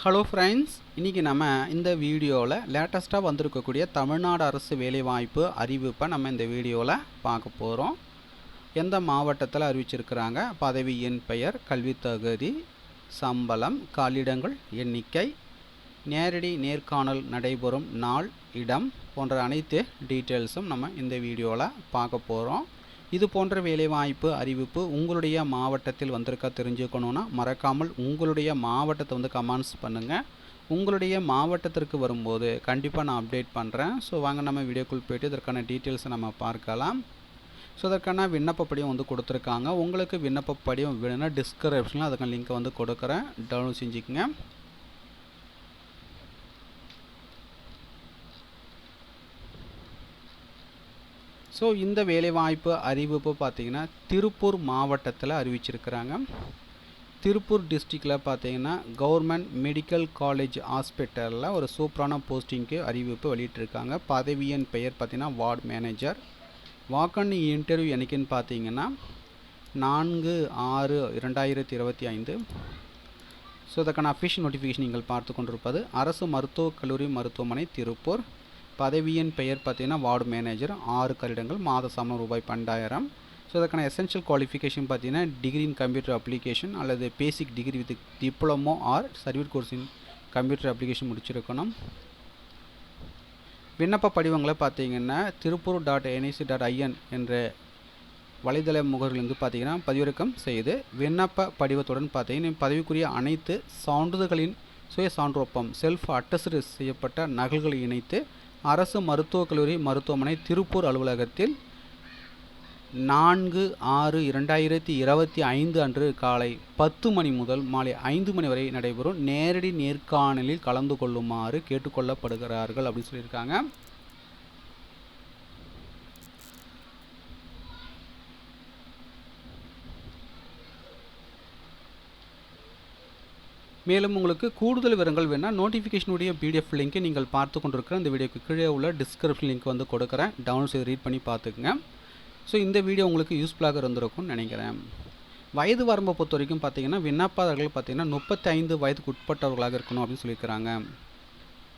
Hello friends, இன்றைக்கி நம்ம இந்த வீடியோவில் லேட்டஸ்ட்டாக வந்திருக்கக்கூடிய தமிழ்நாடு அரசு வேலைவாய்ப்பு அறிவிப்பை நம்ம இந்த வீடியோவில் பார்க்க போகிறோம். எந்த மாவட்டத்தில் அறிவிச்சிருக்கிறாங்க, பதவி எண், பெயர், கல்வி தகுதி, சம்பளம், காலிடங்கள் எண்ணிக்கை, நேரடி நேர்காணல் நடைபெறும் நாள், இடம் போன்ற அனைத்து டீட்டெயில்ஸும் நம்ம இந்த வீடியோவில் பார்க்க போகிறோம். இது போன்ற வேலைவாய்ப்பு அறிவிப்பு உங்களுடைய மாவட்டத்தில் வந்திருக்கா தெரிஞ்சுக்கணுன்னா மறக்காமல் உங்களுடைய மாவட்டத்தை கமெண்ட்ஸ் பண்ணுங்கள். உங்களுடைய மாவட்டத்திற்கு வரும்போது கண்டிப்பாக நான் அப்டேட் பண்ணுறேன். ஸோ வாங்க நம்ம வீடியோக்குள் போய்ட்டு இதற்கான டீட்டெயில்ஸை நம்ம பார்க்கலாம். ஸோ அதற்கான விண்ணப்ப படிவம் கொடுத்துருக்காங்க. உங்களுக்கு விண்ணப்ப படிவம் வேணும்னா டிஸ்கிரிப்ஷனில் அதுக்கான லிங்க்கை கொடுக்குறேன், டவுன்லோட் செஞ்சுக்கங்க. ஸோ இந்த வேலைவாய்ப்பு அறிவிப்பு பார்த்திங்கன்னா திருப்பூர் மாவட்டத்தில் அறிவிச்சிருக்கிறாங்க. திருப்பூர் டிஸ்ட்ரிக்டில் பார்த்திங்கன்னா கவர்மெண்ட் மெடிக்கல் காலேஜ் ஹாஸ்பிட்டலில் ஒரு சூப்பரான போஸ்டிங்க்கு அறிவிப்பு வெளியிட்டிருக்காங்க. பதவியின் பெயர் பார்த்திங்கன்னா வார்டு மேனேஜர். வாக்கன் இன்டர்வியூ என்னைக்குன்னு பார்த்தீங்கன்னா 4/6/2025. ஸோ அதற்கான அஃபிஷியல் நோட்டிஃபிகேஷன் நீங்கள் பார்த்து கொண்டிருப்பது அரசு மருத்துவக் கல்லூரி மருத்துவமனை திருப்பூர். பதவியின் பெயர் பார்த்தீங்கன்னா வார்டு மேனேஜர். 6 கட்டிடங்கள், மாத சம்பளம் ரூபாய் 12,000. ஸோ அதற்கான எசென்ஷியல் குவாலிஃபிகேஷன் பார்த்தீங்கன்னா டிகிரி இன் கம்ப்யூட்டர் அப்ளிகேஷன் அல்லது பேசிக் degree with diploma R certificate course in computer application முடிச்சிருக்கணும். விண்ணப்ப படிவங்களை பார்த்தீங்கன்னா திருப்பூர்.nic.in என்ற வலைதள முகவரிலிருந்து பார்த்தீங்கன்னா பதிவிறக்கம் செய்து விண்ணப்ப படிவத்துடன் பார்த்தீங்கன்னா பதவிக்குரிய அனைத்து சான்றிதழ்களின் சுய சான்றொப்பம் செல்ஃப் அட்டஸ்டு செய்யப்பட்ட நகல்களை இணைத்து அரசு மருத்துவக் கல்லூரி மருத்துவமனை திருப்பூர் அலுவலகத்தில் 4/6/2025 அன்று காலை 10 மணி முதல் மாலை 5 மணி வரை நடைபெறும் நேரடி நேர்காணலில் கலந்து கொள்ளுமாறு கேட்டுக்கொள்ளப்படுகிறார்கள் அப்படின்னு சொல்லியிருக்காங்க. மேலும் உங்களுக்கு கூடுதல் விவரங்கள் வேணால் நோட்டிஃபிகேஷனுடைய பிடிஎஃப் லிங்க்கை நீங்கள் பார்த்து கொண்டிருக்கிற இந்த வீடியோக்கு கீழே உள்ள டிஸ்கிரிப்ஷன் லிங்க் கொடுக்குறேன், டவுன்லோட் செய்து ரீட் பண்ணி பார்த்துக்குங்க. ஸோ இந்த வீடியோ உங்களுக்கு யூஸ்ஃபுல்லாக இருந்திருக்கும்னு நினைக்கிறேன். வயது வரம்பை பொறுத்த வரைக்கும் பார்த்தீங்கன்னா விண்ணப்பதாரர்கள் பார்த்தீங்கன்னா 35 வயதுக்கு உட்பட்டவர்களாக இருக்கணும் அப்படின்னு சொல்லியிருக்கிறாங்க.